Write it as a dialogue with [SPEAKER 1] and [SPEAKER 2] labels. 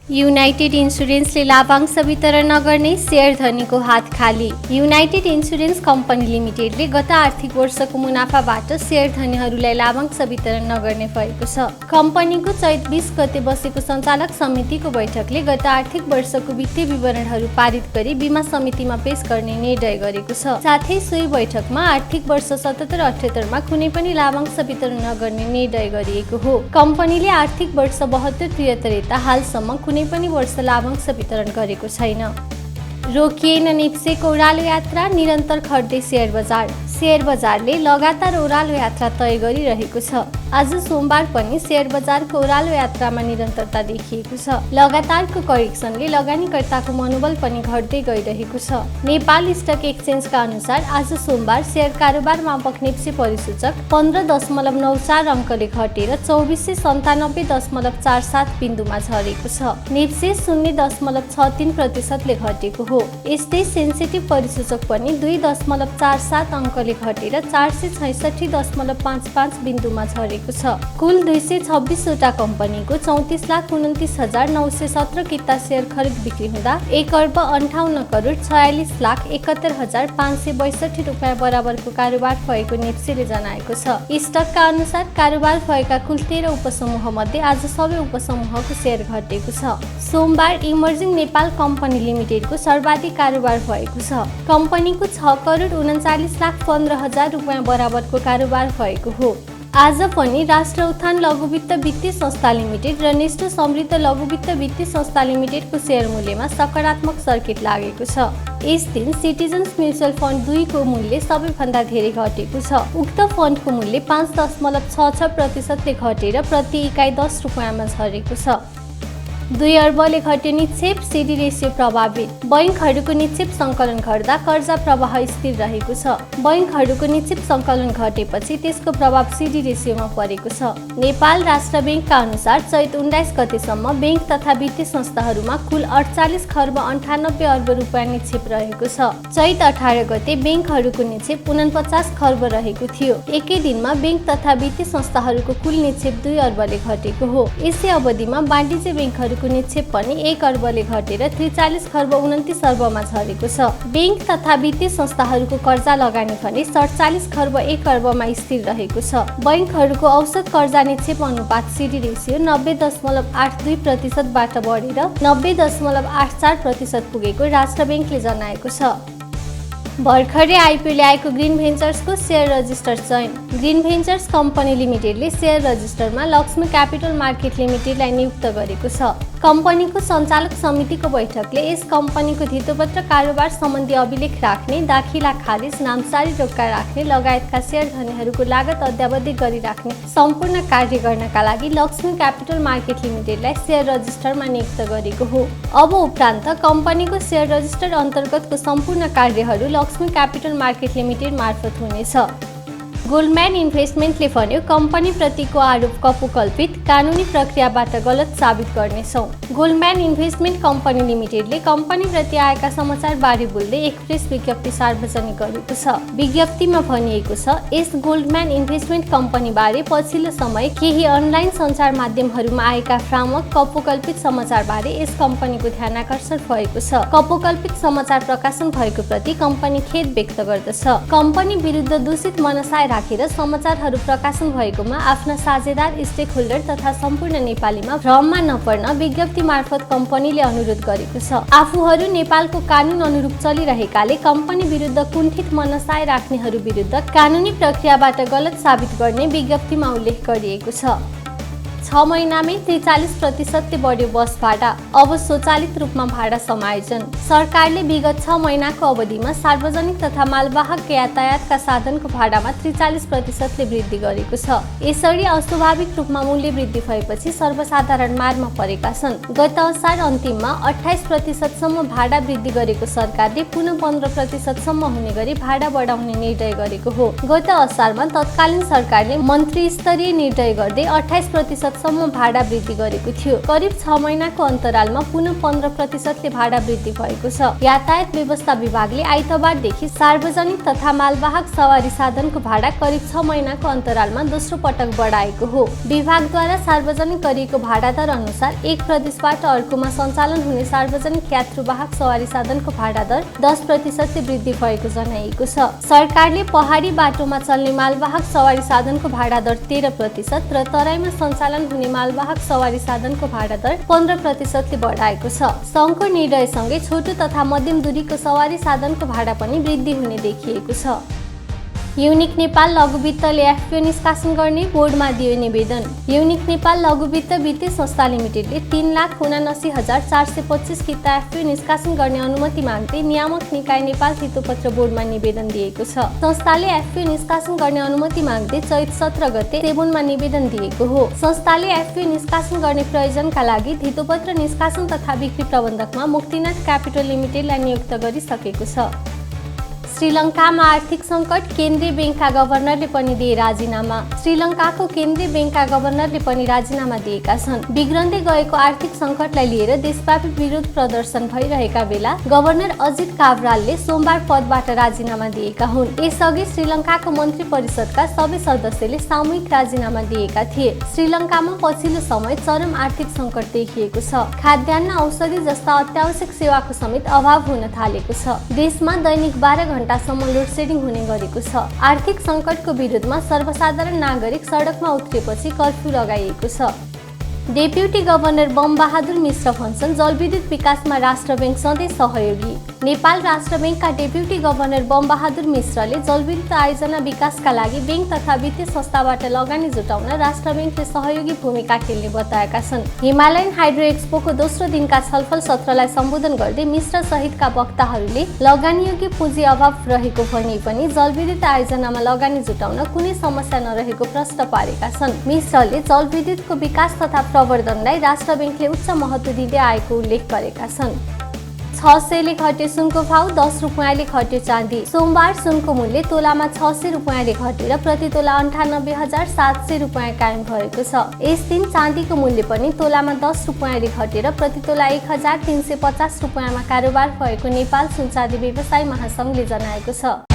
[SPEAKER 1] United इन्सुरेन्सले लाभांश वितरण नगर्ने शेयर धनीको हात खाली। युनाइटेड इन्सुरेन्स कम्पनी लिमिटेडले गत आर्थिक वर्षको मुनाफाबाट शेयर धनीहरूलाई लाभांश वितरण नगर्ने भएको छ। कम्पनीको चैत 20 गते बसेको सञ्चालक समितिको बैठकले गत आर्थिक वर्षको वित्तीय विवरणहरू पारित गरी बीमा समितिमा पेश गर्ने निर्णय गरेको छ। साथै सोही बैठकमा आर्थिक वर्ष 77-78 मा कुनै पनि लाभांश वितरण नगर्ने निर्णय गरिएको हो। कम्पनीले आर्थिक वर्ष 72-73 यता हालसम्म कुनै पनि वर्ष लाभांश वितरण गरेको छैन। रोकिएन नेप्सेको ओह्रालो यात्रा, निरन्तर खट्दै शेयर बजार। शेयर बजारले लगातार ओह्रालो यात्रा तय गरिरहेको छ। आज सोमबार पनि शेयर बजारको ओह्रालो यात्रामा निरन्तरता देखिएको छ। लगातारको करेक्सनले लगानीकर्ताको मनोबल पनि घट्दै गइरहेको छ। नेपाल स्टक एक्सचेन्जका अनुसार आज सोमबार शेयर कारोबार मापक नेप्से परिसूचक 15.94 अङ्कले घटेर 2497.47 बिन्दुमा झरेको छ। नेप्से 0.63% घटेको हो। यस्तै सेन्सिटिभ परिसूचक पनि 2.47 अङ्कले घटेर 466.55 बिन्दुमा झरेको छ। कुल 226 वटा कम्पनीको 34,29,917 किता शेयर खरिद बिक्री हुँदा 1,58,46,71,562 रुपियाँ बराबरको कारोबार भएको नेप्सेले जनाएको छ। स्टकका अनुसार कारोबार भएका कुल 13 उपसमूह मध्ये आज सबै उपसमूहको शेयर घटेको छ। सोमबार इमर्जिङ नेपाल कम्पनी लिमिटेडको सर्वाधिक कारोबार भएको छ। कम्पनीको 6,39,15,000 रुपियाँ बराबरको कारोबार भएको हो। आज पनि राष्ट्र उत्थान लघुवित्त वित्तीय संस्था लिमिटेड र नेस्टो समृद्ध लघुवित्त वित्तीय संस्था लिमिटेडको शेयर मूल्यमा सकारात्मक सर्किट लागेको छ। यस दिन सिटिजन्स म्युचुअल फन्ड 2 को मूल्य सबैभन्दा धेरै घटेको छ। उक्त फन्डको मूल्य 5.66% घटेर प्रति इकाइ 10 रुपियाँमा झरेको छ। 2 अर्बले घट्यो निक्षेप, सिडी रेसियो प्रभावित। बैंकहरूको निक्षेप सङ्कलन घट्दा कर्जा प्रवाह स्थिर रहेको छ। बैंकहरूको निक्षेप सङ्कलन घटेपछि त्यसको प्रभाव सिडी रेसियोमा परेको छ। नेपाल राष्ट्र ब्याङ्कका अनुसार चैत 19 गतेसम्म ब्याङ्क तथा वित्तीय संस्थाहरूमा कुल 48 खर्ब 98 अर्ब रुपियाँ निक्षेप रहेको छ। चैत 18 गते ब्याङ्कहरूको निक्षेप 49 खर्ब रहेको थियो। एकै दिनमा ब्याङ्क तथा वित्तीय संस्थाहरूको कुल निक्षेप 2 अर्बले घटेको हो। यसै अवधिमा वाणिज्य ब्याङ्कहरू निक्षेप पनि 1 अर्बले घटेर 43 खर्ब 29 अर्बमा झरेको छ। ब्याङ्क तथा वित्तीय संस्थाहरूको कर्जा लगानी भने 47 खर्ब 1 अर्बमा स्थिर रहेको छ। बैंकहरूको औसत कर्जा निक्षेप अनुपात सिडी रेसियो 90.82% बाट बढेर 90.84% पुगेको राष्ट्र ब्याङ्कले जनाएको छ। भर्खरै आइपिओ ल्याएको ग्रिन भेन्चर्सको शेयर रजिस्टर चयन। ग्रिन भेन्चर्स कम्पनी लिमिटेडले शेयर रजिस्टरमा लक्ष्मी क्यापिटल मार्केट लिमिटेडलाई नियुक्त गरेको छ। कम्पनीको सञ्चालक समितिको बैठकले यस कम्पनीको धितोपत्र कारोबार सम्बन्धी अभिलेख राख्ने, दाखिला खारिज, नामसारी रोक्का राख्ने लगायतका शेयर धनीहरूको लागत अद्यावधि गरिराख्ने सम्पूर्ण कार्य गर्नका लागि लक्ष्मी क्यापिटल मार्केट लिमिटेडलाई शेयर रजिस्टरमा नियुक्त गरेको हो। अब उपरान्त कम्पनीको शेयर रजिस्टर अन्तर्गतको सम्पूर्ण कार्यहरू लक्ष्मी क्यापिटल मार्केट लिमिटेड मार्फत हुनेछ। गोल्डम्यान इन्भेस्टमेन्टले भन्यो, कम्पनीप्रतिको आरोप कपोकल्पित, कानुनी प्रक्रियाबाट गलत साबित गर्नेछौँ। गोल्डम्यान इन्भेस्टमेन्ट कम्पनी लिमिटेडले कम्पनीप्रति आएका समाचारबारे बोल्दै एक प्रेस विज्ञप्ति सार्वजनिक गरेको छ। विज्ञप्तिमा भनिएको छ, यस गोल्डम्यान इन्भेस्टमेन्ट कम्पनीबारे पछिल्लो समय केही अनलाइन सञ्चार माध्यमहरूमा आएका भ्रामक कपोकल्पित समाचारबारे यस कम्पनीको ध्यानाकर्षण भएको छ। कपोकल्पित समाचार प्रकाशन भएको प्रति कम्पनी खेद व्यक्त गर्दछ। कम्पनी विरुद्ध दूषित मनसाय राखेर समाचारहरू प्रकाशन भएकोमा आफ्ना साझेदार, स्टेक होल्डर तथा सम्पूर्ण नेपालीमा भ्रममा नपर्न विज्ञप्ति मार्फत कम्पनीले अनुरोध गरेको छ। आफूहरू नेपालको कानुन अनुरूप चलिरहेकाले कम्पनी विरुद्ध कुण्ठित मनसाय राख्नेहरू विरुद्ध कानुनी प्रक्रियाबाट गलत साबित गर्ने विज्ञप्तिमा उल्लेख गरिएको छ। 6 महिनामै 43% बढ्यो बस भाडा, अब स्वचालित रूपमा भाडा समायोजन। सरकारले विगत 6 महिनाको अवधिमा सार्वजनिक तथा मालवाहक यातायातका साधनको भाडामा 43% वृद्धि गरेको छ। यसरी अस्वाभाविक रूपमा मूल्य वृद्धि भएपछि सर्वसाधारण मारमा परेका छन्। गत असार अन्तिममा 28% सम्म भाडा वृद्धि गरेको सरकारले पुनः 15% सम्म हुने गरी भाडा बढाउने निर्णय गरेको हो। गत असारमा तत्कालीन सरकारले मन्त्री स्तरीय निर्णय गर्दै 28% सम्म भाडा वृद्धि गरेको थियो। करिब 6 महिनाको अन्तरालमा पुनः 15% भाडा वृद्धि भएको छ। यातायात व्यवस्था विभागले आइतबारदेखि सार्वजनिक तथा मालवाहक सवारी साधनको भाडा करिब 6 महिनाको अन्तरालमा दोस्रो पटक बढाएको हो। विभागद्वारा सार्वजनिक गरिएको भाडा दर अनुसार एक प्रदेशबाट अर्कोमा सञ्चालन हुने सार्वजनिक यात्रुवाहक सवारी साधनको भाडा दर 10% वृद्धि भएको जनाइएको छ। सरकारले पहाडी बाटोमा चल्ने मालवाहक सवारी साधनको भाडा दर 13% र तराईमा सञ्चालन हुने मालवाहक सवारी साधनको भाडा दर 15% बढाएको छ। सङ्घको निर्णयसँगै छोटो तथा मध्यम दूरीको सवारी साधनको भाडा पनि वृद्धि हुने देखिएको छ। युनिक नेपाल लघुवित्तले एफपीओ निष्कासन गर्ने बोर्डमा दियो निवेदन। युनिक नेपाल लघुवित्त वित्तीय संस्था लिमिटेडले 3,79,425 किता एफपीओ निष्कासन गर्ने अनुमति माग्दै नियामक निकाय नेपाल हितोपत्र बोर्डमा निवेदन दिएको छ। संस्थाले एफपीओ निष्कासन गर्ने अनुमति माग्दै चैत 17 गते त्रिभुवनमा निवेदन दिएको हो। संस्थाले एफपीओ निष्कासन गर्ने प्रयोजनका लागि हितोपत्र निष्कासन तथा बिक्री प्रबन्धकमा मुक्तिनाथ क्यापिटल लिमिटेडलाई नियुक्त गरिसकेको छ। श्रीलङ्कामा आर्थिक सङ्कट, केन्द्रीय बैंकका गभर्नरले पनि दिए राजीनामा। श्रीलङ्काको केन्द्रीय बैंकका गभर्नरले पनि राजीनामा दिएका छन्। बिग्रँदै गएको आर्थिक सङ्कटलाई लिएर देशव्यापी विरोध प्रदर्शन भइरहेका बेला गभर्नर अजित काभ्रालले सोमबार पदबाट राजीनामा दिएका हुन्। यसअघि श्रीलङ्काको मन्त्री परिषदका सबै सदस्यले सामूहिक राजीनामा दिएका थिए। श्रीलङ्कामा पछिल्लो समय चरम आर्थिक सङ्कट देखिएको छ। खाद्यान्न, औषधि जस्ता अत्यावश्यक सेवाको समेत अभाव हुन थालेको छ। देशमा दैनिक 12 घण्टासम्म लोडसेडिङ हुने गरेको छ। आर्थिक सङ्कटको विरुद्धमा सर्वसाधारण नागरिक सडकमा उत्रेपछि कर्फ्यू लगाइएको छ। डेप्युटी गभर्नर बम बहादुर मिश्र भन्छन् जलविद्युत विकासमा राष्ट्र बैंक सधैँ सहयोगी। नेपाल राष्ट्र बैंकका डेप्युटी गभर्नर बम बहादुर मिश्रले जलविद्युत आयोजना विकासका लागि बैंक तथा वित्तीय संस्थाबाट लगानी जुटाउन राष्ट्र बैंकले सहयोगी भूमिका खेल्ने बताएका छन्। हिमालयन हाइड्रो एक्सपोको दोस्रो दिनका छलफल सत्रलाई सम्बोधन गर्दै मिश्र सहितका वक्ताहरूले लगानीयोग्य पुँजी अभाव रहेको भनी पनि जलविद्युत आयोजनामा लगानी जुटाउन कुनै समस्या नरहेको प्रश्न पारेका छन्। मिश्रले जलविद्युतको विकास तथा प्रवर्धनलाई राष्ट्र बैंकले उच्च महत्त्व दिँदै आएको उल्लेख गरेका छन्। 600ले घट्यो सुनको भाव, 10 रुपियाँले घट्यो चाँदी। सोमबार सुनको मूल्य तोलामा 600 रुपियाँले घटेर प्रति तोला 98,700 रुपियाँ कायम भएको छ। यस दिन चाँदीको मूल्य पनि तोलामा 10 रुपियाँले घटेर प्रति तोला 1,350 रुपियाँमा कारोबार भएको नेपाल सुन चाँदी व्यवसायी महासङ्घले जनाएको छ।